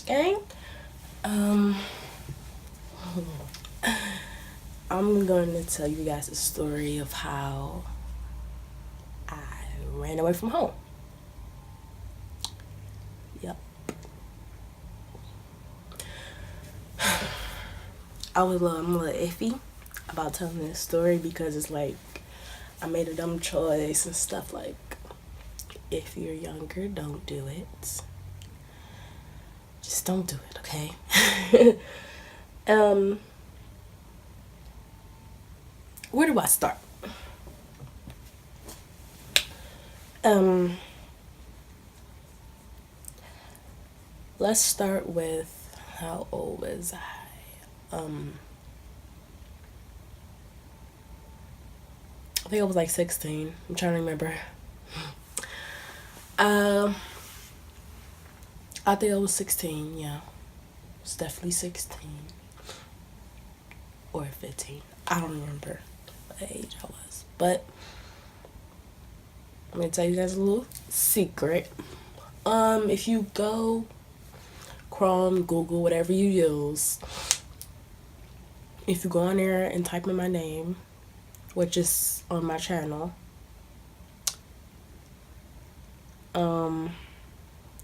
gang. Um, I'm going to tell you guys a story of how I ran away from home. Yep. I'm a little iffy about telling this story because it's like I made a dumb choice and stuff like if you're younger, don't do it. Just don't do it, okay? um, where do I start? Um, let's start with how old was I? I think I was like 16. I'm trying to remember. Um, I think I was 16. Yeah, it's definitely 16 or 15. I don't remember what age I was, but I'm gonna tell you guys a little secret. If you go Chrome, Google, whatever you use, if you go on there and type in my name, which is on my channel,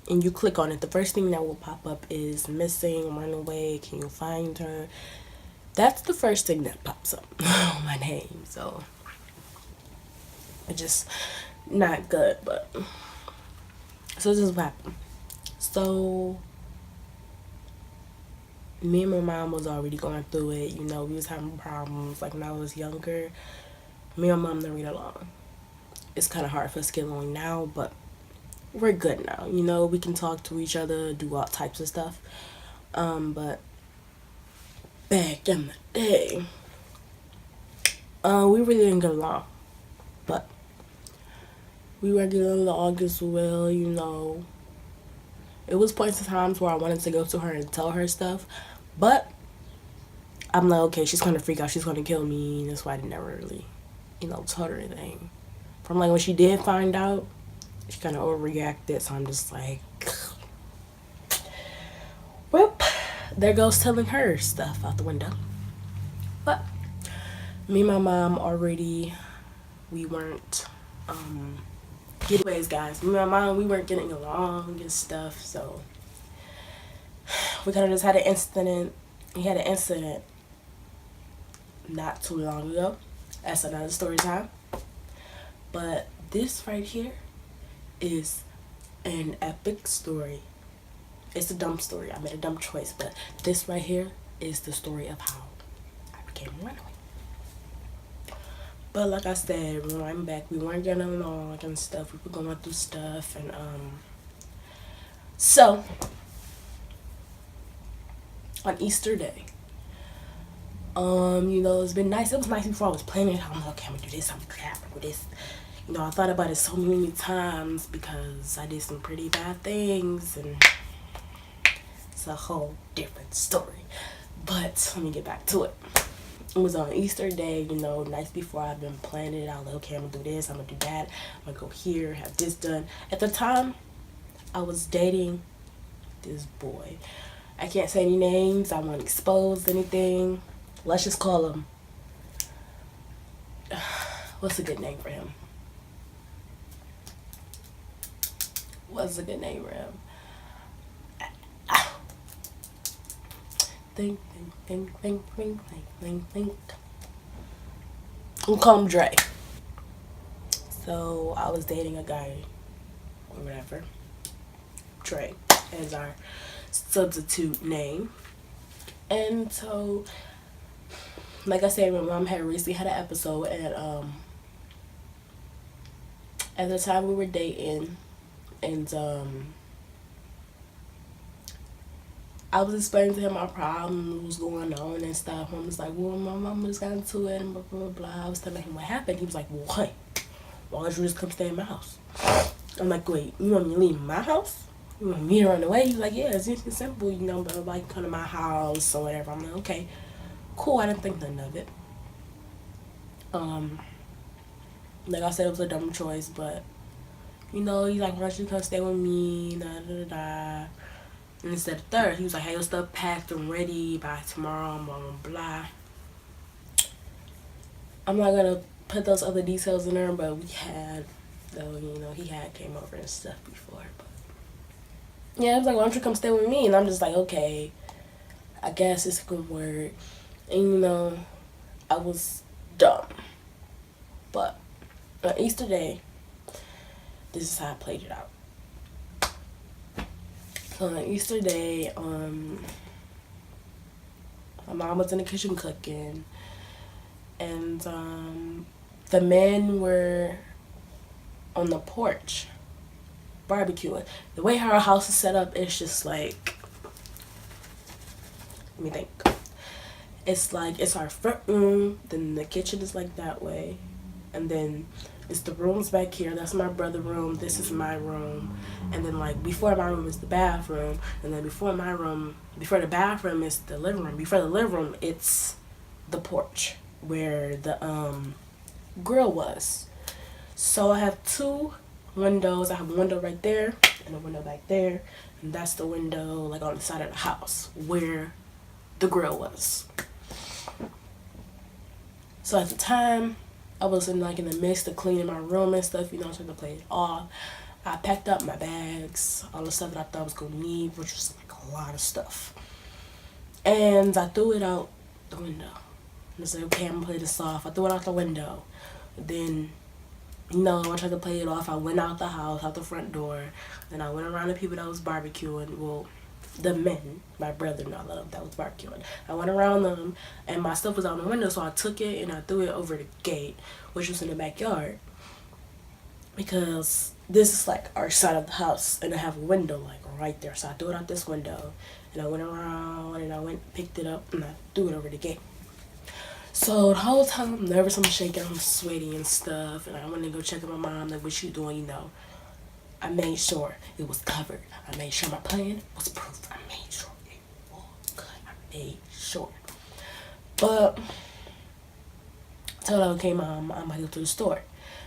and you click on it, the first thing that will pop up is missing, run away, can you find her? That's the first thing that pops up on my name. So it's just not good, but so this is what happened. So me and my mom was already going through it. You know, we was having problems. Like when I was younger, me and my mom didn't get along. It's kind of hard for us to get along now, but we're good now. You know, we can talk to each other, do all types of stuff. But back in the day, we really didn't get along. But we were getting along as well. You know, it was points of times where I wanted to go to her and tell her stuff, but I'm like, okay, she's gonna freak out, she's gonna kill me, and that's why I never really, told her anything. From like when she did find out, she kind of overreacted, so I'm just like, well, there goes telling her stuff out the window. But me and my mom already, we weren't, getting ways, guys. Me and my mom, we weren't getting along and stuff, so we kind of just had an incident. We had an incident not too long ago. That's another story time. But this right here is an epic story. It's a dumb story. I made a dumb choice, but this right here is the story of how I became a runaway. But like I said, when I'm back, we weren't getting along and stuff. We were going through stuff, and so on Easter Day, it's been nice. It was nice before I was planning it. I'm like, okay, I'm gonna do this. I'm gonna do that. I'm gonna do this. I thought about it so many times because I did some pretty bad things, and it's a whole different story. But let me get back to it. It was on Easter Day, nights before I've been planning it out. Like, okay, I'm gonna do this, I'm gonna do that, I'm gonna go here, have this done. At the time, I was dating this boy. I can't say any names, I won't expose anything. Let's just call him, what's a good name for him? What's a good name for him? Think. We'll call him Dre. So I was dating a guy, or whatever, Dre, as our substitute name. And so, like I said, my mom had recently had an episode, and at the time we were dating, and I was explaining to him my problem, what was going on and stuff. I was like, well, my mama just got into it and blah, blah, blah. I was telling him what happened. He was like, well, what? Why don't you just come stay in my house? I'm like, wait, you want me to leave my house? You want me to run away? He's like, yeah, it's just simple, but like, come to my house or whatever. I'm like, okay, cool. I didn't think nothing of it. Like I said, it was a dumb choice, but, he's like, why don't you come stay with me, da, da, da, da. And instead of third, he was like, "Hey, your stuff packed and ready by tomorrow." Blah blah blah. I'm not gonna put those other details in there, but we had, though, he had came over and stuff before. But yeah, it was like, "Why don't you come stay with me?" And I'm just like, "Okay, I guess it's gonna work." And I was dumb. But on Easter Day, this is how I played it out. So on Easter Day, my mom was in the kitchen cooking, and the men were on the porch barbecuing. The way our house is set up, it's just like, let me think. It's like, it's our front room, then the kitchen is like that way, and then it's the rooms back here. That's my brother's room. This is my room. And then, like, before my room is the bathroom. And then before the bathroom is the living room. Before the living room, it's the porch where the grill was. So I have two windows. I have a window right there and a window back there. And that's the window, like, on the side of the house where the grill was. So at the time, I was in the midst of cleaning my room and stuff, trying to play it off. I packed up my bags, all the stuff that I thought I was going to need, which was like a lot of stuff. And I threw it out the window. And I said, "Okay, I'm going to play this off." I threw it out the window. Then, I tried to play it off. I went out the house, out the front door. Then I went around the people that was barbecuing. Well, the men, my brother-in-law that was barbecuing. I went around them, and my stuff was out the window, so I took it and I threw it over the gate, which was in the backyard, because this is like our side of the house, and I have a window like right there. So I threw it out this window, and I went around, and I picked it up, and I threw it over the gate. So the whole time I'm nervous, I'm shaking, I'm sweaty and stuff, and I went to go check on my mom, like, "What you doing?" I made sure it was covered. I made sure my plan was proof. I made sure it was good. I made sure. But I told her, "Okay, Mom, I'm about to go to the store."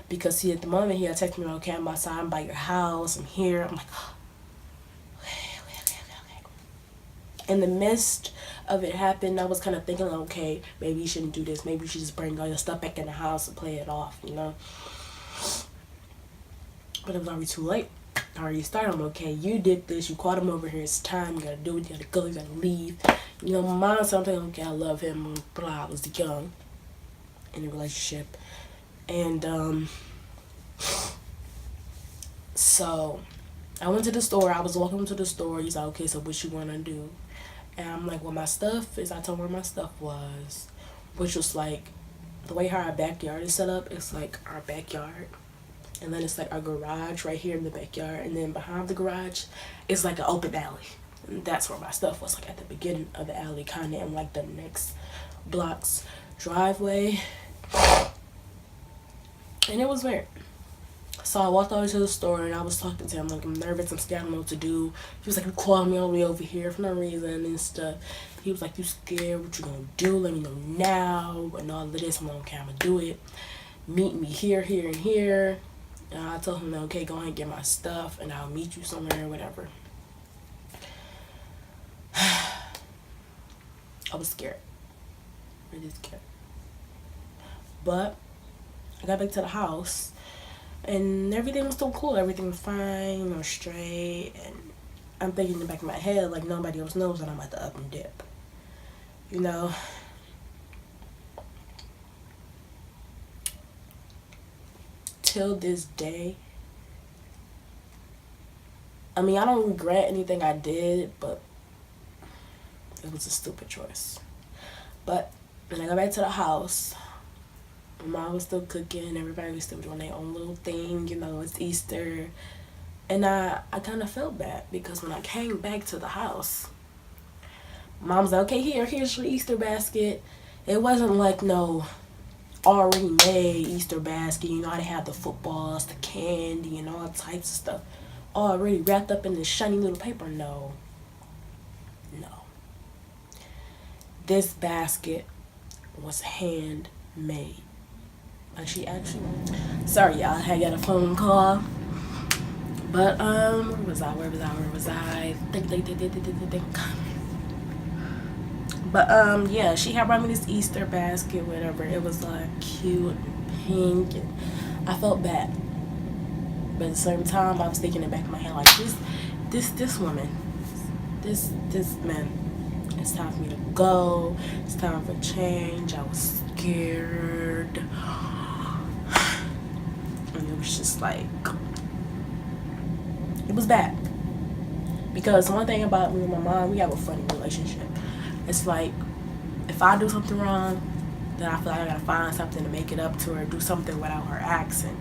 Because, at the moment, he had texted me, "Okay, I'm outside, I'm by your house, I'm here." I'm like, okay. In the midst of it happened, I was kind of thinking, okay, maybe you shouldn't do this. Maybe you should just bring all your stuff back in the house and play it off, But it was already too late. I already started. I'm okay. You did this. You called him over here. It's time. You gotta do it. You gotta go. You gotta leave. My mom said something. Okay, I love him. Blah. I was young in a relationship, and so I went to the store. I was walking to the store. He's like, "Okay, so what you wanna do?" And I'm like, "Well, my stuff is." I told him where my stuff was, which was like the way how our backyard is set up. It's like our backyard. And then it's like our garage right here in the backyard. And then behind the garage is like an open alley. And that's where my stuff was, like at the beginning of the alley, kind of in like the next block's driveway. And it was weird. So I walked over to the store and I was talking to him, like, I'm nervous, I'm scared, I don't know what to do. He was like, "You called me all the way over here for no reason and stuff." He was like, "You scared? What you gonna do? Let me know now." And all of this. I'm like, "Okay, I'm gonna do it. Meet me here, here, and here." And I told him, "Okay, go ahead and get my stuff, and I'll meet you somewhere, or whatever." I was scared. Really scared. But I got back to the house, and everything was still cool. Everything was fine, or straight. And I'm thinking in the back of my head, like, nobody else knows that I'm at the up and dip. Till this day, I mean, I don't regret anything I did, but it was a stupid choice. But when I got back to the house, my mom was still cooking, everybody was still doing their own little thing, it's Easter. And I kind of felt bad, because when I came back to the house, Mom's like, "Okay, here's your Easter basket." It wasn't like no already made Easter basket. They had the footballs, the candy, and all types of stuff already wrapped up in this shiny little paper. No. This basket was handmade. And she actually, sorry y'all, I got a phone call. But where was I? Think. But yeah, she had brought me this Easter basket, whatever. It was like cute and pink, and I felt bad. But at the same time, I was thinking in the back of my head like this woman, this man. It's time for me to go. It's time for change. I was scared, and it was just like it was bad. Because one thing about me and my mom, we have a funny relationship. It's like if I do something wrong, then I feel like I gotta find something to make it up to her, do something without her accent.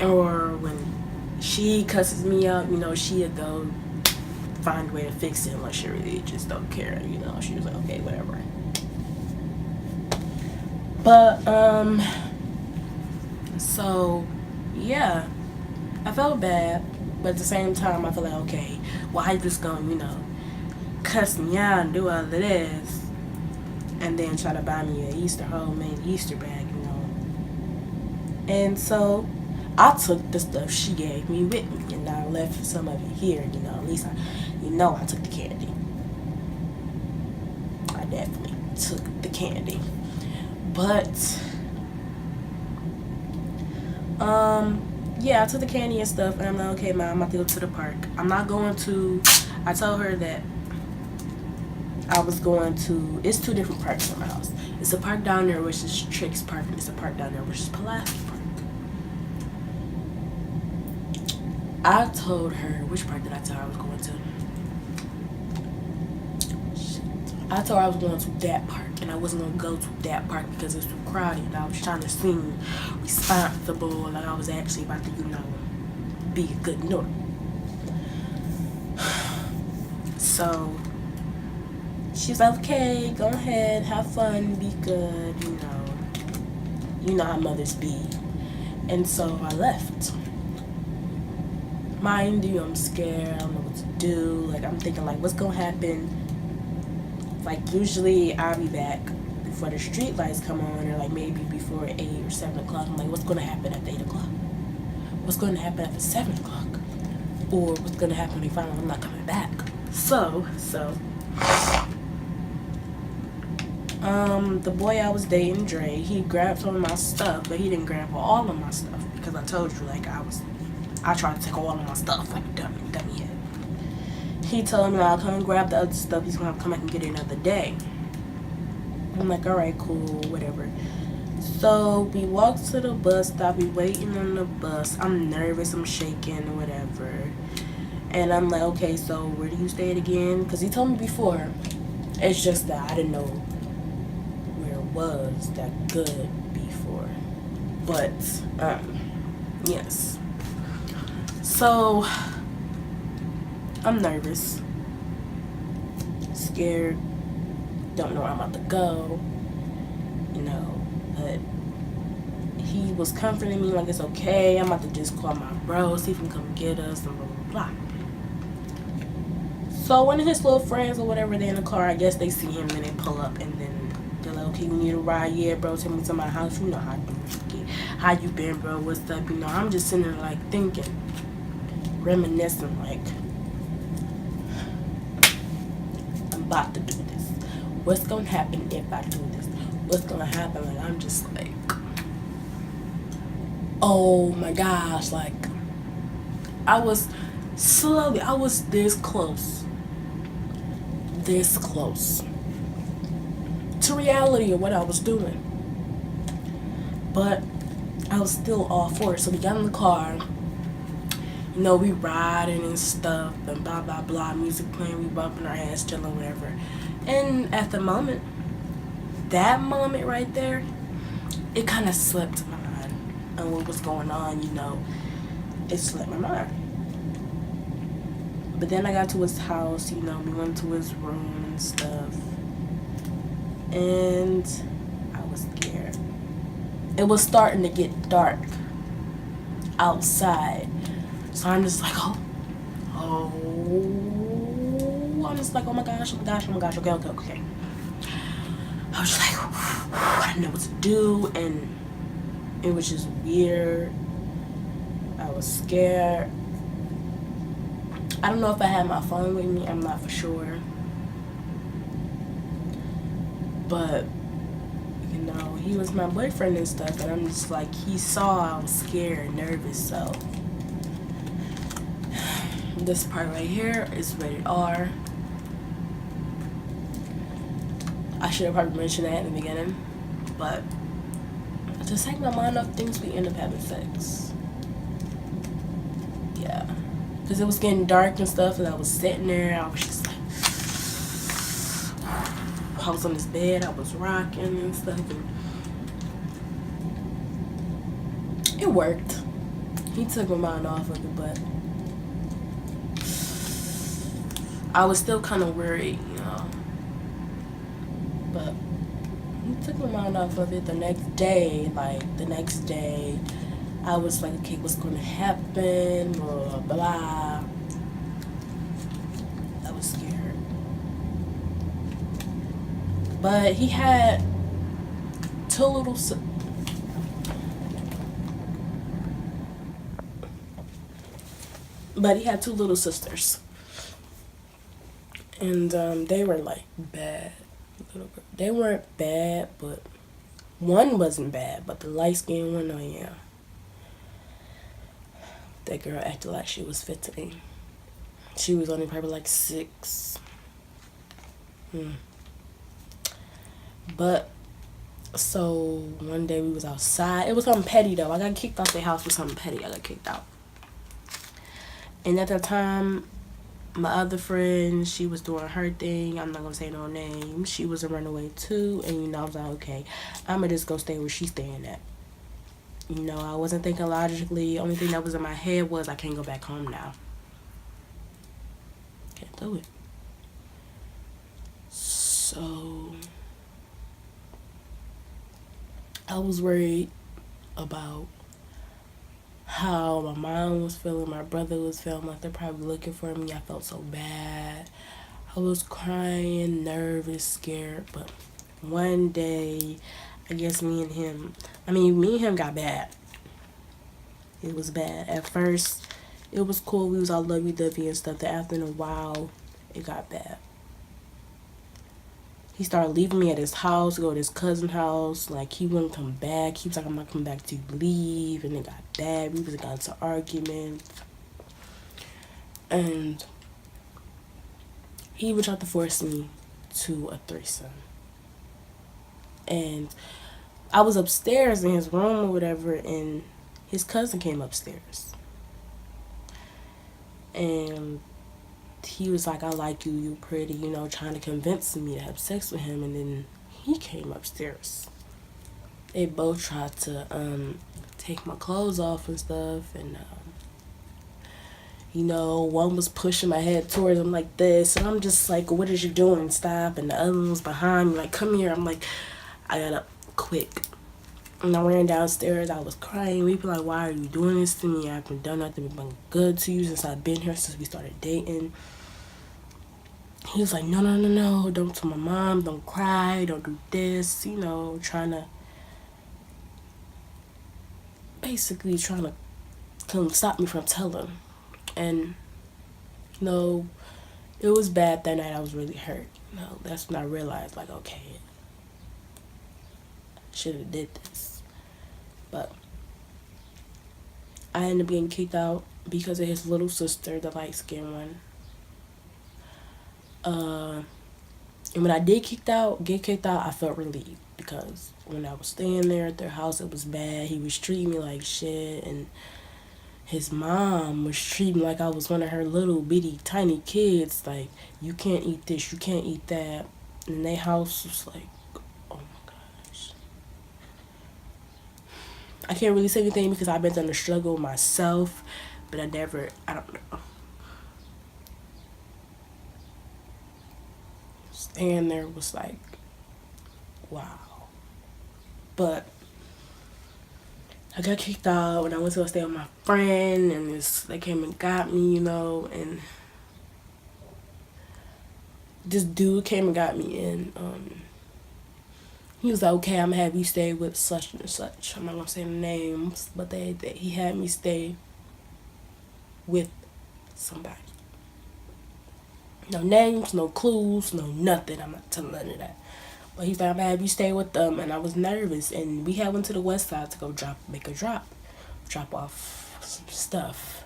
Or when she cusses me out, she'll go find a way to fix it unless she really just don't care, She was like, okay, whatever. But, so, yeah. I felt bad, but at the same time, I feel like, okay, well, I just gonna, cuss me out and do all of this, and then try to buy me a homemade Easter bag, And so, I took the stuff she gave me with me, and I left some of it here, At least I took the candy. I definitely took the candy. But, yeah, I took the candy and stuff, and I'm like, okay, Mom, I'm about to go to the park. I told her that I was going to, it's 2 different parks from my house. It's a park down there, which is Tricks Park, and it's a park down there, which is Pulaski Park. I told her, which park did I tell her I was going to? I told her I was going to that park, and I wasn't going to go to that park because it's too crowded. And I was trying to seem responsible, like I was actually about to, be a good daughter. So, she's like, okay, go ahead, have fun, be good, You know how mothers be. And so I left. Mind you, I'm scared, I don't know what to do. Like, I'm thinking, like, what's gonna happen? Like, usually I'll be back before the street lights come on, or like maybe before 8 or 7 o'clock. I'm like, what's gonna happen at 8 o'clock? What's gonna happen after 7 o'clock? Or what's gonna happen when they find out I'm not coming back? So, the boy I was dating, Dre, he grabbed some of my stuff, but he didn't grab all of my stuff because I told you, like, I tried to take all of my stuff, like a dummy head. He told me I'll come grab the other stuff. He's gonna come back and get it another day. I'm like, all right, cool, whatever. So we walked to the bus stop. We waiting on the bus. I'm nervous. I'm shaking, whatever. And I'm like, okay, so where do you stay at again? Because he told me before. It's just that I didn't know where it was that good before. But, yes. So, I'm nervous, scared, don't know where I'm about to go, but he was comforting me like it's okay, I'm about to just call my bro, see if he can come get us, and blah, blah, blah. So one of his little friends or whatever, they're in the car, I guess they see him and they pull up, and then they're like, okay, you need a ride? Yeah, bro, take me to my house, you know how I do. How you been, bro, what's up, I'm just sitting there like thinking, reminiscing, like, I'm about to do this. What's gonna happen if I do this? What's gonna happen? Like, I'm just like, oh my gosh, like, I was this close to reality of what I was doing. But I was still all for it. So we got in the car, we riding and stuff, and blah, blah, blah, music playing, we bumping our heads, chilling, whatever. And at that moment right there, it kind of slipped my mind. And what was going on, it slipped my mind. But then I got to his house, we went to his room and stuff. And I was scared. It was starting to get dark outside. So I'm just like, I'm just like, oh my gosh, okay. I was just like, I didn't know what to do, and it was just weird. I was scared. I don't know if I had my phone with me. I'm not for sure. But, you know, he was my boyfriend and stuff. And I'm just like, he saw I was scared and nervous. So, this part right here is rated R. I should have probably mentioned that in the beginning. But, to take my mind off things, we end up having sex. Yeah. Because it was getting dark and stuff, and I was sitting there. I was just like, I was on this bed, I was rocking and stuff, and it worked. He took my mind off of it, but I was still kind of worried, you know. But he took my mind off of it. The next day, I was like, okay, what's going to happen? Blah, blah. I was scared. But he had two little sisters. And they were like bad. They weren't bad, but one wasn't bad, but the light skinned one, oh yeah. That girl acted like she was 15. She was only probably like 6. But, so, one day we was outside. It was something petty, though. I got kicked out the house for something petty. I got kicked out. And at that time, my other friend, she was doing her thing. I'm not going to say no name. She was a runaway, too. And, you know, I was like, okay, I'm going to just go stay where she's staying at. You know, I wasn't thinking logically. Only thing that was in my head was I can't go back home now. Can't do it. So, I was worried about how my mom was feeling, my brother was feeling, like they're probably looking for me. I felt so bad. I was crying, nervous, scared. But one day, I guess me and him got bad. It was bad. At first, it was cool. We was all lovey-dovey and stuff. Then after a while, it got bad. He started leaving me at his house, go to his cousin's house. Like, he wouldn't come back. He was like, I'm not coming back till you leave. And it got bad. We was got into arguments. And he would try to force me to a threesome. And I was upstairs in his room or whatever, and his cousin came upstairs. And he was like, I like you, you pretty, you know, trying to convince me to have sex with him. And then he came upstairs. They both tried to take my clothes off and stuff. And, you know, one was pushing my head towards him like this. And I'm just like, what is you doing? Stop. And the other one was behind me, like, come here. I'm like, I got up quick. And I ran downstairs. I was crying. People like, why are you doing this to me? I haven't done nothing but been good to you since I've been here, since we started dating. He was like, no, don't tell my mom, don't cry, don't do this, you know, basically trying to come stop me from telling. And, you know, it was bad that night. I was really hurt. You know, that's when I realized, like, okay, I should have did this. But I ended up getting kicked out because of his little sister, the light-skinned one. And when I did get kicked out, I felt relieved because when I was staying there at their house, it was bad. He was treating me like shit, and his mom was treating me like I was one of her little bitty tiny kids. Like, you can't eat this, you can't eat that. And their house was like, oh my gosh. I can't really say anything because I've been through the struggle myself, but I don't know. Staying there was like, wow. But I got kicked out and I went to go stay with my friend, and they came and got me, you know, and this dude came and got me in. He was like, okay, I'm gonna have you stay with such and such. I'm not gonna say the names, but he had me stay with somebody. No names, no clues, no nothing. I'm not telling none of that. But he's like, I'm gonna have you stay with them, and I was nervous. And we had went to the west side to go make a drop off some stuff.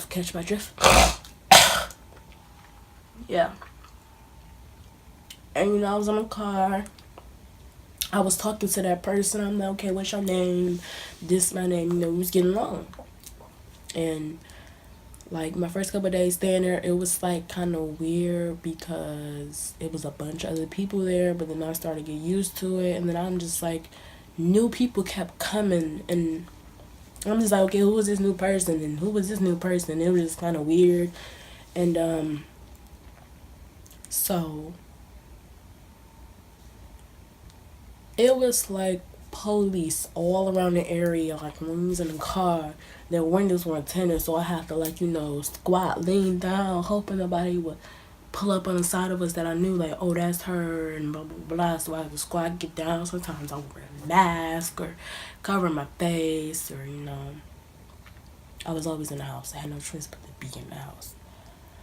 Catch my drift? Yeah. And I was in the car. I was talking to that person. I'm like, okay, what's your name? This my name. We was getting along. And like my first couple of days staying there, it was like kind of weird because it was a bunch of other people there. But then I started to get used to it, and then I'm just like, new people kept coming, and I'm just like, okay, who was this new person, and who was this new person? It was just kind of weird, and so it was like police all around the area. Like when we was in the car, their windows were tinted, so I have to like squat, lean down, hoping nobody would pull up on the side of us that I knew, like, oh, that's her, and blah blah blah. So I had to squat, get down. Sometimes I would wear a mask or cover my face, or I was always in the house. I had no choice but to be in the house.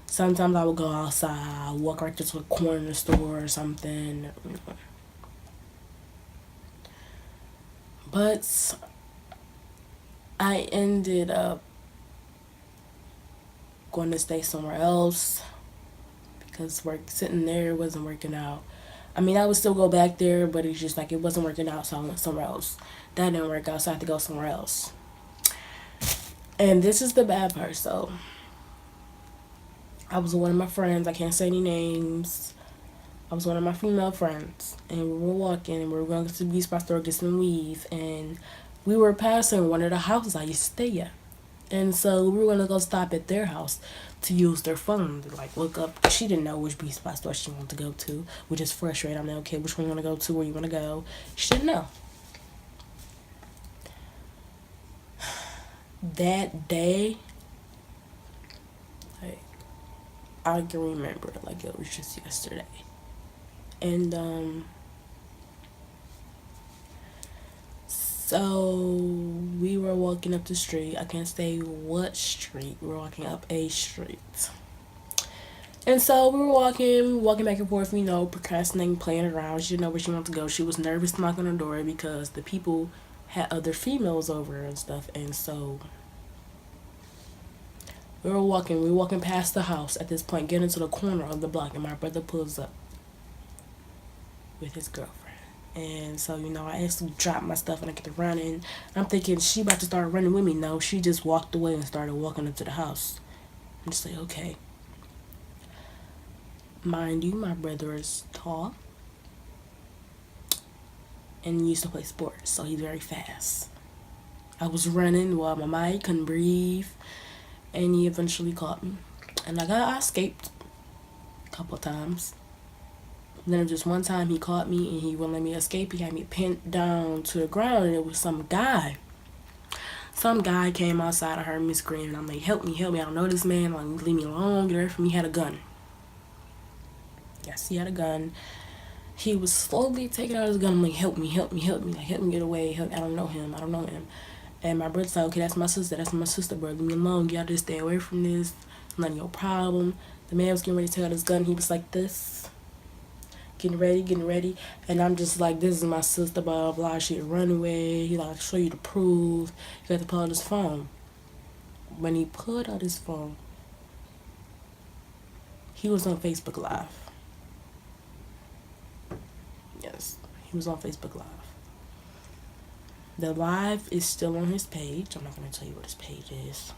Sometimes I would go outside, walk right to a corner store or something. But I ended up going to stay somewhere else because sitting there wasn't working out. I mean, I would still go back there, but it's just like it wasn't working out, so I went somewhere else. That didn't work out, so I had to go somewhere else. And this is the bad part. So I was with one of my friends. I can't say any names. I was one of my female friends, and we were walking, and we were going to the beauty spot store to get some weave, and we were passing one of the houses I used to stay at. And so we were going to go stop at their house to use their phone to like look up. She didn't know which beauty spot store she wanted to go to, which is frustrating. I'm like, okay, which one you want to go to, where you want to go? She didn't know. That day, like, I can remember it like it was just yesterday. And so we were walking up the street. I can't say what street. We were walking up a street. And so we were walking back and forth, procrastinating, playing around. She didn't know where she wanted to go. She was nervous knocking on the door because the people had other females over and stuff. And so we were walking past the house at this point, getting to the corner of the block, and my brother pulls up with his girlfriend. And so, I actually dropped my stuff and I get to running. And I'm thinking she about to start running with me. No, she just walked away and started walking into the house. I'm just like, okay. Mind you, my brother is tall and used to play sports, so he's very fast. I was running while my mind couldn't breathe, and he eventually caught me. And I escaped a couple of times. And then just one time he caught me and he wouldn't let me escape. He had me pinned down to the ground, and it was some guy. Some guy came outside. I heard me screaming. I'm like, help me, help me. I don't know this man. Like, leave me alone. Get away from me. He had a gun. Yes, he had a gun. He was slowly taking out his gun. I'm like, help me, help me, help me. Like, help me get away. Help me. I don't know him. I don't know him. And my brother's like, okay, that's my sister. That's my sister, bro. Leave me alone. You gotta just stay away from this. It's not your problem. The man was getting ready to take out his gun. He was like this. Getting ready. And I'm just like, this is my sister, blah, blah, blah. She'd run away. He like, show you the proof. He had to pull out his phone. When he pulled out his phone, he was on Facebook Live. Yes, he was on Facebook Live. The live is still on his page. I'm not going to tell you what his page is.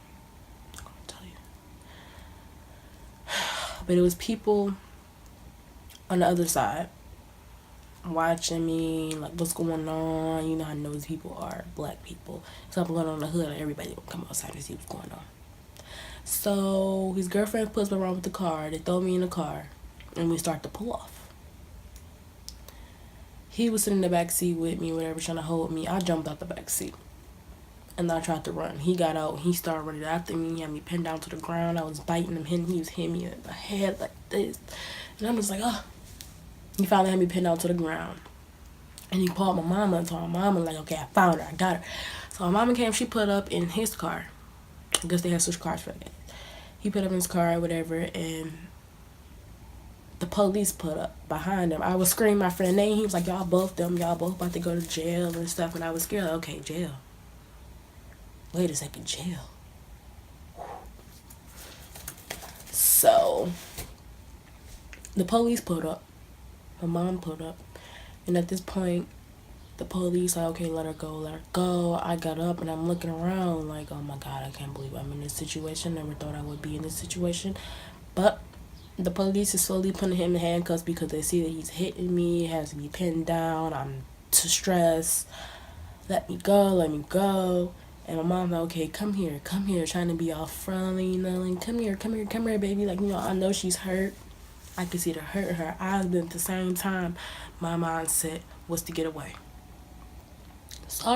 I'm going to tell you. But it was people on the other side watching me, like, what's going on. You know how those people are, black people. Something going on in the hood, and everybody will come outside and see what's going on. So his girlfriend puts me around with the car. They throw me in the car, and we start to pull off. He was sitting in the back seat with me, whatever, trying to hold me. I jumped out the back seat, and I tried to run. He got out. He started running after me. He had me pinned down to the ground. I was biting him. He was hitting me in the head like this, and I'm just like, oh. He finally had me pinned down to the ground, and he called my mama and told my mama, like, okay, I found her. I got her. So my mama came. She put up in his car. I guess they had switched cars for that. He put up in his car or whatever, and the police put up behind him. I was screaming my friend's name. He was like, y'all both about to go to jail and stuff. And I was scared. Like, okay, jail. Wait a second, jail. So the police pulled up. My mom pulled up. And at this point, the police like, okay, let her go, let her go. I got up and I'm looking around like, oh my God, I can't believe I'm in this situation. Never thought I would be in this situation. But the police is slowly putting him in handcuffs because they see that he's hitting me, has me pinned down. I'm too stressed. Let me go, let me go. And my mom's like, okay, come here, trying to be all friendly, you know, like, come here, baby. Like, you know, I know she's hurt. I can see the hurt in her eyes, but at the same time, my mindset was to get away. So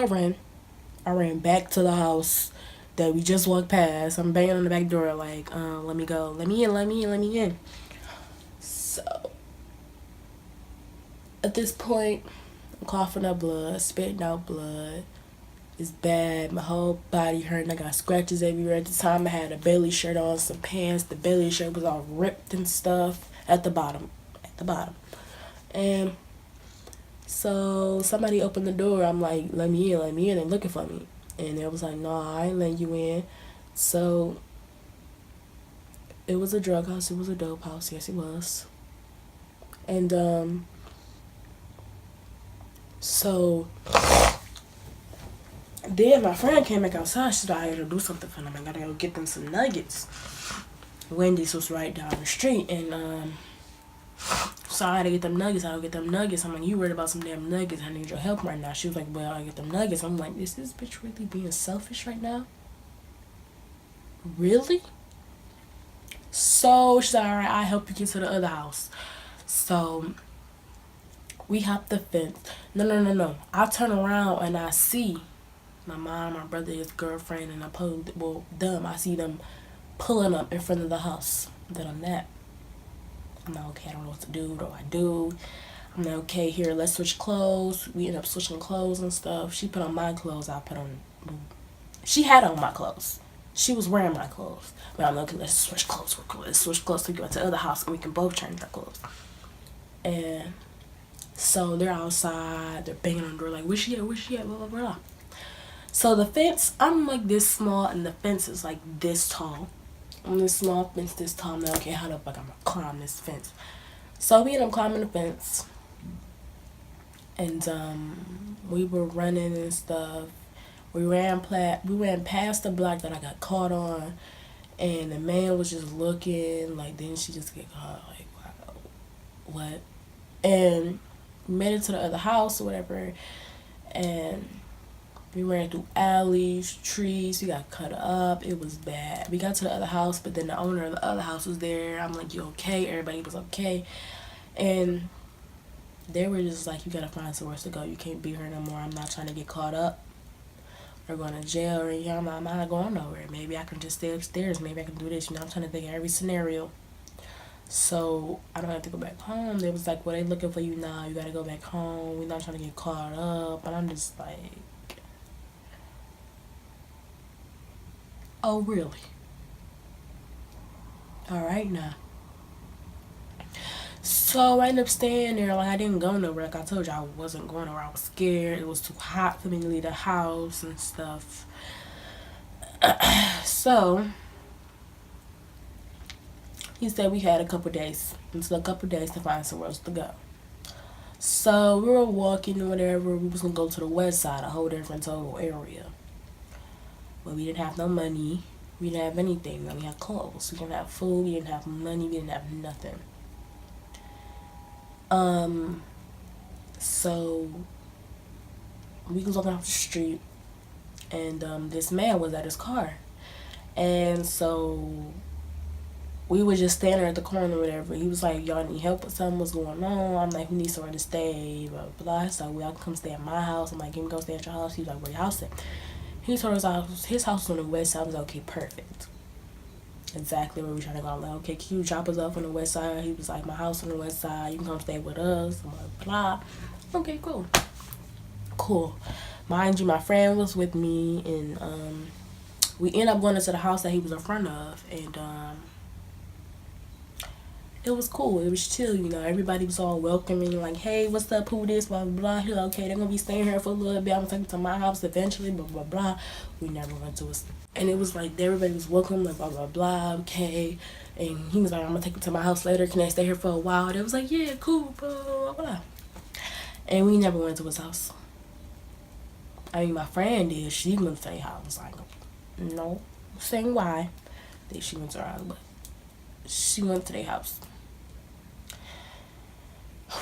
I ran back to the house that we just walked past. I'm banging on the back door like, let me go, let me in. So at this point, I'm coughing up blood, spitting out blood. It's bad. My whole body hurting. I got scratches everywhere. At the time, I had a Bailey shirt on, some pants. The Bailey shirt was all ripped and stuff at the bottom. And so somebody opened the door. I'm like, let me in. They're looking for me. And they was like, no, I ain't letting you in. So it was a drug house. It was a dope house. Yes, it was. And so then my friend came back outside. She said, I gotta do something for them. I gotta go get them some nuggets. Wendy's was right down the street. And so I had to get them nuggets. I'm like, you worried about some damn nuggets. I need your help right now. She was like, well, I get them nuggets. I'm like, is this bitch really being selfish right now? Really? So she said, all right, I'll help you get to the other house. So we hopped the fence. No. I turn around and I see my mom, my brother, his girlfriend, and I see them pulling up in front of the house that I'm at. I'm like, okay, I don't know what to do. What do I do? I'm like, okay, here, let's switch clothes. We end up switching clothes and stuff. She put on my clothes. She had on my clothes. She was wearing my clothes. But I'm like, okay, let's switch clothes. Let's switch clothes so we go to the other house and we can both change our clothes. And so they're outside. They're banging on the door like, where's she at? Blah, blah, blah. So the fence, I'm like this small and the fence is like this tall. On this small fence this tall. I'm like, okay, how the fuck I'm gonna climb this fence? So we ended up climbing the fence. And we were running and stuff. We ran past the block that I got caught on, and the man was just looking like, didn't she just get caught? Like, wow, what? And we made it to the other house or whatever, and we ran through alleys, trees. We got cut up. It was bad. We got to the other house, but then the owner of the other house was there. I'm like, you okay? Everybody was okay. And they were just like, you gotta find somewhere to go. You can't be here no more. I'm not trying to get caught up or going to jail or anything. I'm not going nowhere. Maybe I can just stay upstairs. Maybe I can do this. You know, I'm trying to think of every scenario. So I don't have to go back home. They was like, well, they looking for you now. You gotta go back home. We're not trying to get caught up. And I'm just like, oh, really? All right, now. So I ended up staying there. Like, I didn't go nowhere. Like I told you, I wasn't going nowhere. I was scared. It was too hot for me to leave the house and stuff. So he said we had a couple days to find somewhere else to go. So we were walking or whatever. We was gonna go to the west side, a whole different total area. But we didn't have no money. We didn't have anything. We had clothes. We didn't have food. We didn't have money. We didn't have nothing. So we was walking off the street, and this man was at his car, and so we were just standing at the corner or whatever. He was like, y'all need help with something? What's going on? I'm like, we need somewhere to stay, blah, blah. So y'all can come stay at my house. I'm like, can we go stay at your house? He was like, where your house at? He told us his house was on the west side. I was like, okay, perfect. Exactly where we trying to go. I'm like, okay, can you drop us off on the west side? He was like, my house on the west side. You can come stay with us. I'm like, blah. Okay, cool. Mind you, my friend was with me, and We ended up going into the house that he was in front of, and it was cool. It was chill, you know. Everybody was all welcoming, like, hey, what's up, who this, blah, blah, blah. He like, okay, they're going to be staying here for a little bit. I'm going to take them to my house eventually, blah, blah, blah. We never went to us. And it was like, everybody was welcome, like, blah, blah, blah, okay. And he was like, I'm going to take them to my house later. Can they stay here for a while? And it was like, yeah, cool, blah, blah, blah, blah. And we never went to his house. I mean, my friend did. She went to their house. Like, no, saying why. That she went to her house, but she went to their house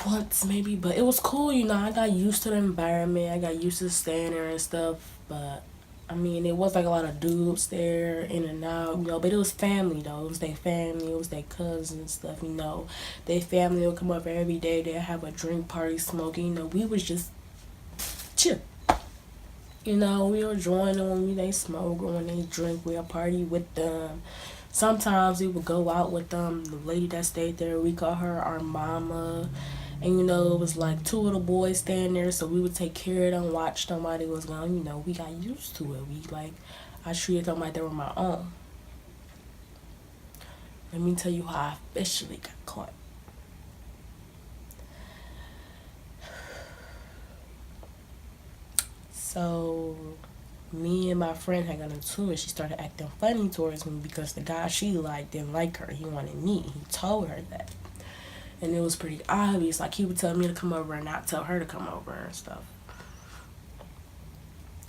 once maybe, but it was cool, you know. I got used to the environment. I got used to staying there and stuff. But I mean, it was like a lot of dudes there in and out, you know. But it was family though. It was their family. It was their cousins and stuff, you know. Their family would come over every day. They'd have a drink party, smoking. You know, we was just chill. You know, we were joining them when they smoke or when they drink. We'll party with them. Sometimes we would go out with them. The lady that stayed there, we call her our mama. And, you know, it was like two little boys standing there, so we would take care of them, watch them while they was gone. You know, we got used to it. I treated them like they were my own. Let me tell you how I officially got caught. So, me and my friend had gotten into it. She started acting funny towards me because the guy she liked didn't like her. He wanted me. He told her that. And it was pretty obvious. Like, he would tell me to come over and not tell her to come over and stuff.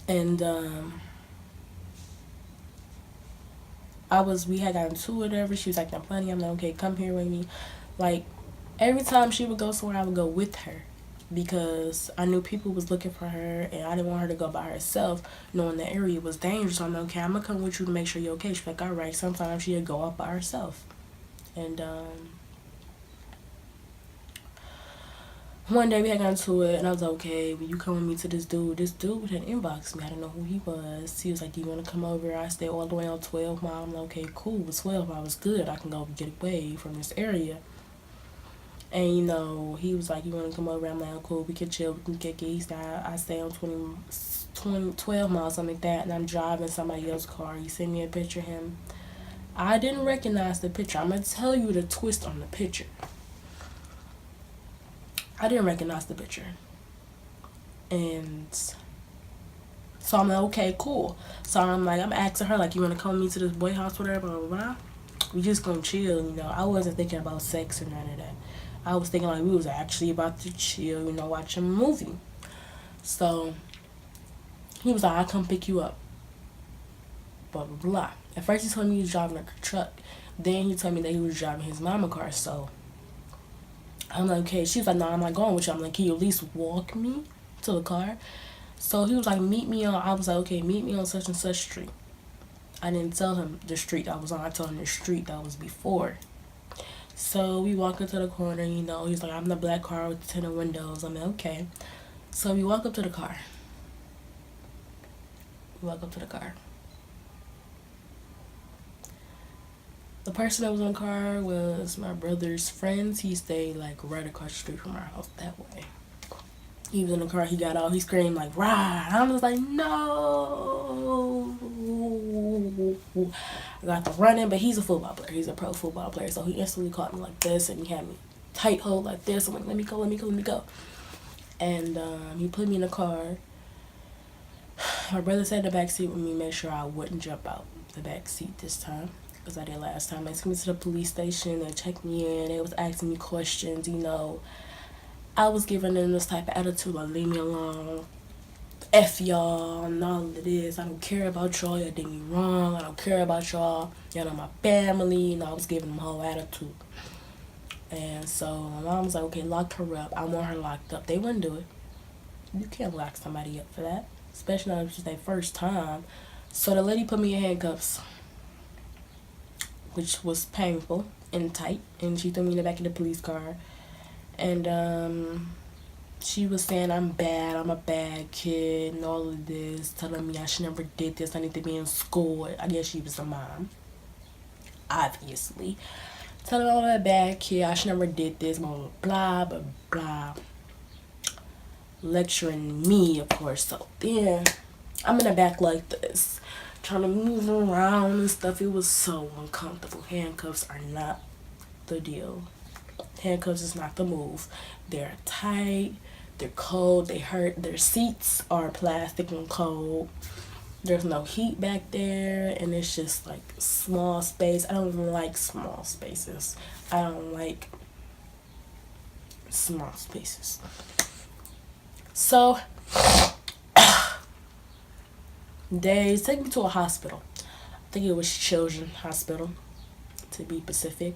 And we had gotten to it, whatever. She was acting funny. I'm like, okay, come here with me. Like, every time she would go somewhere, I would go with her because I knew people was looking for her, and I didn't want her to go by herself, knowing the area was dangerous. So I'm like, okay, I'm gonna come with you to make sure you're okay. She's like, all right. Sometimes she'd go up by herself, and one day we had gotten to it, and I was like, okay, will you come with me to this dude? This dude had inboxed me. I didn't know who he was. He was like, do you want to come over? I stay all the way on 12 Mile. I'm like, okay, cool. It's 12 Mile. It's good. I can go get away from this area. And, you know, he was like, you want to come over? I'm like, oh, cool. We can chill. We can kick it. I stay on 12 Mile, something like that, and I'm driving somebody else's car. He sent me a picture of him. I didn't recognize the picture. I'm going to tell you the twist on the picture. I didn't recognize the picture. And so I'm like, okay, cool. So I'm asking her, like, you want to come with me to this boy house, whatever, blah, blah, blah. We just gonna chill, you know. I wasn't thinking about sex or none of that. I was thinking like we was actually about to chill, you know, watch a movie. So he was like, I'll come pick you up. Blah, blah, blah. At first he told me he was driving a truck. Then he told me that he was driving his mama car, so I'm like, okay. She was like, no, I'm not going with you. I'm like, can you at least walk me to the car? So he was like, meet me on, I was like, okay, meet me on such and such street. I didn't tell him the street I was on. I told him the street that was before. So we walk into the corner, you know. He's like, I'm the black car with the tinted windows. I'm like, okay. So we walk up to the car. The person that was in the car was my brother's friends. He stayed like right across the street from our house that way. He was in the car, he got out, he screamed like, ride. I was like, no. I got to running, but he's a football player. He's a pro football player. So he instantly caught me like this, and he had me tight hold like this. I'm like, let me go. And he put me in the car. My brother sat in the back seat with me, make sure I wouldn't jump out the back seat this time, because I did last time. They took me to the police station, they checked me in, they was asking me questions, you know. I was giving them this type of attitude, like, leave me alone, F y'all, and all of this. I don't care about y'all, you did me wrong, I don't care about y'all, y'all know my family, and I was giving them a whole attitude. And so my mom was like, okay, lock her up, I want her locked up. They wouldn't do it. You can't lock somebody up for that, especially not if it's their first time. So the lady put me in handcuffs, which was painful and tight, and she threw me in the back of the police car. And she was saying I'm bad, I'm a bad kid, and all of this, telling me I should never did this, I need to be in school. I guess she was a mom, obviously. Telling me I'm a bad kid, I should never did this, blah, blah, blah, blah. Lecturing me, of course. So then I'm in the back like this, trying to move around and stuff. It was so uncomfortable. Handcuffs are not the deal. Handcuffs is not the move. They're tight, they're cold, they hurt. Their seats are plastic and cold. There's no heat back there, and it's just like small space. I don't even like small spaces. I don't like small spaces. So they took me to a hospital. I think it was Children's Hospital, to be specific.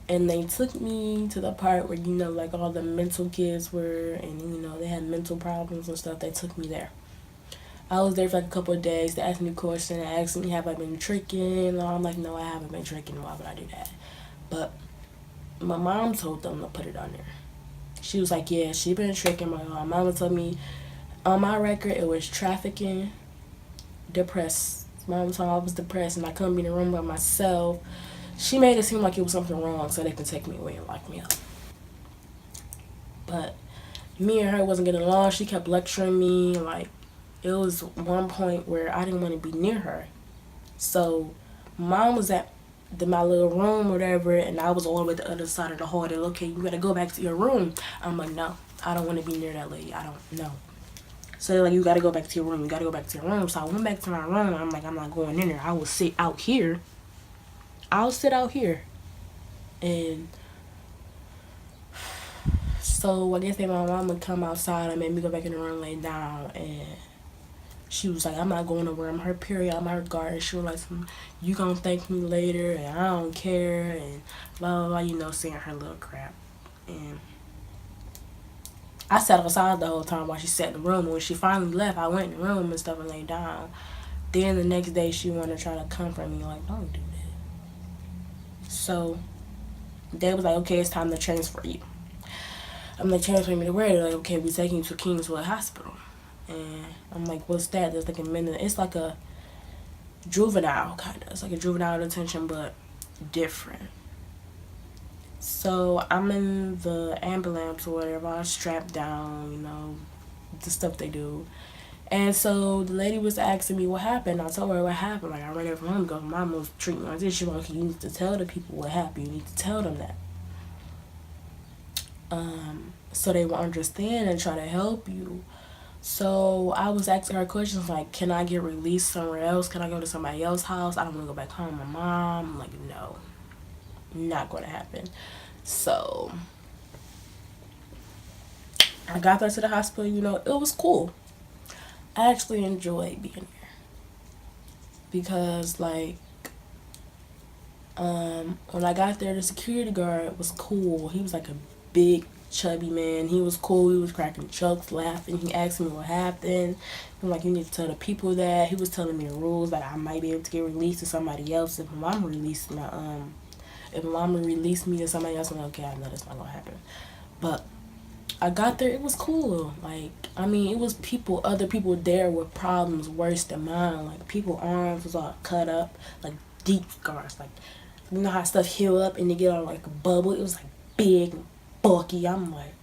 And they took me to the part where, like all the mental kids were, and, they had mental problems and stuff. They took me there. I was there for like a couple of days. They asked me a question. They asked me, have I been tricking? And I'm like, no, I haven't been tricking. Why would I do that? But my mom told them to put it on there. She was like, yeah, she been tricking. My mama told me on my record it was trafficking, depressed. My mom told me I was depressed and I couldn't be in the room by myself. She made it seem like it was something wrong so they can take me away and lock me up. But me and her wasn't getting along. She kept lecturing me. Like, it was one point where I didn't want to be near her. So mom was at my little room or whatever, and I was all the way at the other side of the hall. They're like, okay, you gotta go back to your room. I'm like, no, I don't want to be near that lady. I don't know. So they're like, you gotta go back to your room. You gotta go back to your room. So I went back to my room. I'm like, I'm not going in there. I will sit out here. I'll sit out here. And so I guess my mom would come outside and made me go back in the room, lay down, and she was like, I'm not going nowhere. I'm her period. I'm her guard. She was like, you gonna thank me later, and I don't care, and blah, blah, blah, saying her little crap. And I sat outside the whole time while she sat in the room. And when she finally left, I went in the room and stuff and laid down. Then the next day, she wanted to try to comfort me, like, don't do that. So they was like, okay, it's time to transfer you. I'm like, transfer me to where? They're like, okay, we're taking you to Kingswood Hospital. And I'm like, what's that? There's like a minute. It's like a juvenile, kind of. It's like a juvenile detention, but different. So I'm in the ambulance or whatever. I was strapped down, the stuff they do. And so the lady was asking me what happened. I told her what happened. Like, I ran over home because my mom was treating me like this. She was like, you need to tell the people what happened. You need to tell them that. So they will understand and try to help you. So I was asking her questions like, can I get released somewhere else? Can I go to somebody else's house? I don't want to go back home with my mom. I'm like, no, not going to happen. So I got there to the hospital, it was cool. I actually enjoyed being there because, like, when I got there, the security guard was cool. He was like a big chubby man. He was cool. He was cracking jokes, laughing. He asked me what happened. I'm like, you need to tell the people that. He was telling me the rules that I might be able to get released to somebody else if my mama released me. If my mama released me to somebody else, I'm like, okay, I know that's not gonna happen. But I got there. It was cool. Like, I mean, it was other people there with problems worse than mine. Like, people's arms was all cut up, like deep scars. Like, you know how stuff heal up and they get all like a bubble. It was like big and bulky. I'm like,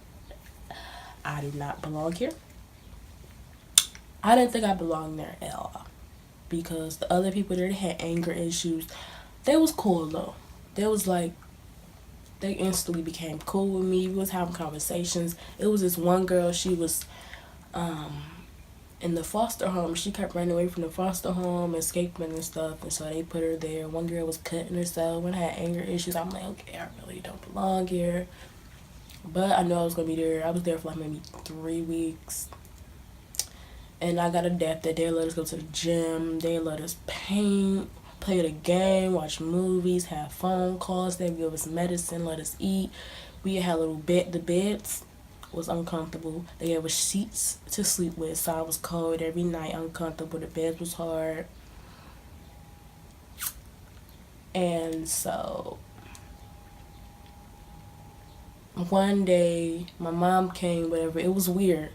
I do not belong here. I didn't think I belonged there at all because the other people there, they had anger issues. They was cool though. They was like, they instantly became cool with me. We was having conversations. It was this one girl, she was in the foster home. She kept running away from the foster home, escaping and stuff, and so they put her there. One girl was cutting herself. One had anger issues. I'm like, okay, I really don't belong here. But I know I was going to be there. I was there for like maybe 3 weeks. And I got adapted. They let us go to the gym. They let us paint, play the game, watch movies, have phone calls. They give us medicine, let us eat. We had a little bed. The beds was uncomfortable. They gave us sheets to sleep with. So I was cold every night, uncomfortable. The bed was hard. And so one day my mom came, whatever. It was weird.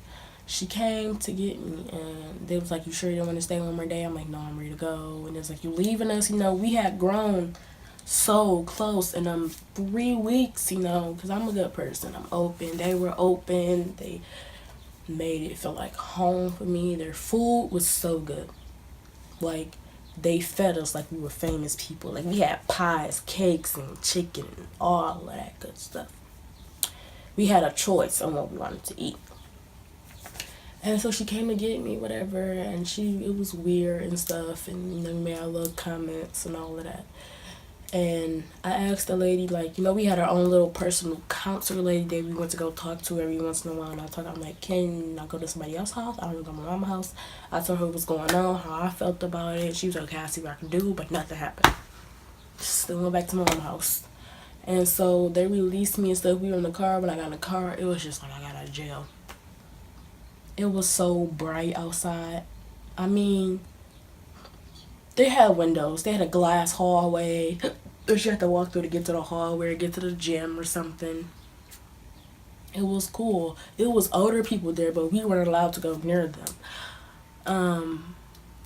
She came to get me and they was like, you sure you don't want to stay one more day? I'm like, no, I'm ready to go. And it's like, you leaving us? We had grown so close in 3 weeks, because I'm a good person. I'm open. They were open. They made it feel like home for me. Their food was so good. Like, they fed us like we were famous people. Like we had pies, cakes, and chicken, and all of that good stuff. We had a choice on what we wanted to eat. And so she came to get me, whatever, and it was weird and stuff, and we made our little comments and all of that. And I asked the lady, like, we had our own little personal counselor lady that we went to go talk to every once in a while. And I'm like, can I go to somebody else's house? I don't go to my mama's house. I told her what's going on, how I felt about it. She was like, okay, I'll see what I can do, but nothing happened. Still went back to my mama's house. And so they released me and stuff. We were in the car. When I got in the car, it was just like I got out of jail. It was so bright outside. I mean, they had windows. They had a glass hallway that you had to walk through to get to the hallway or get to the gym or something. It was cool. It was older people there, but we weren't allowed to go near them.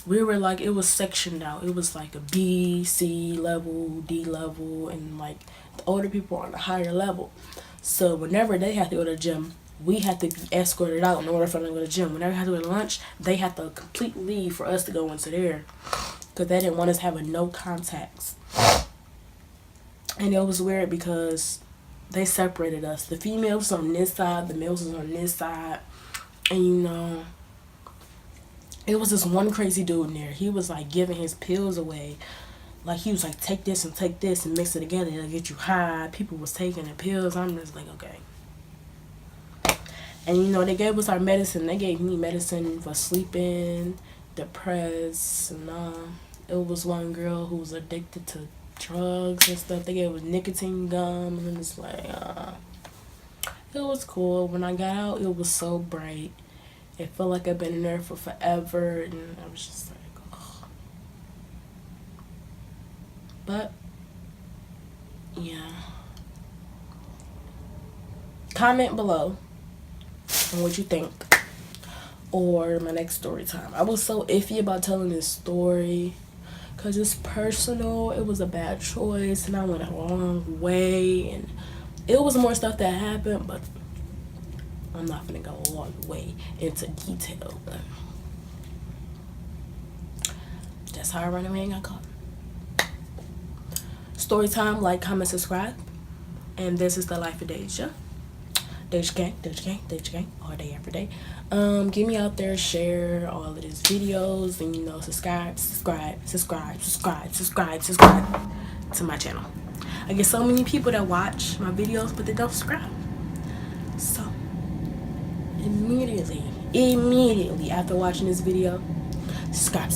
We were like, it was sectioned out. It was like a B, C level, D level, and like the older people were on a higher level. So whenever they had to go to the gym, we had to be escorted out in order for them to go to the gym. Whenever they had to go to lunch, they had to completely leave for us to go into there. Because they didn't want us having no contacts. And it was weird because they separated us. The females was on this side, the males was on this side. And it was this one crazy dude in there. He was like giving his pills away. Like he was like, take this and mix it together. It'll get you high. People was taking the pills. I'm just like, okay. And they gave us our medicine. They gave me medicine for sleeping, depressed, and it was one girl who was addicted to drugs and stuff. They gave us nicotine gum, and it's like, it was cool. When I got out, it was so bright. It felt like I've been in there for forever, and I was just like, oh. But yeah, comment below on what you think, or my next story time. I was so iffy about telling this story because it's personal. It was a bad choice, and I went a wrong way, and it was more stuff that happened, but I'm not gonna go all the way into detail. But that's how I ran away and got caught. Story time, like, comment, subscribe. And this is the life of Deijah. Deijah gang, all day, every day. Get me out there, share all of these videos, and subscribe to my channel. I get so many people that watch my videos, but they don't subscribe. So immediately after watching this video, subscribe.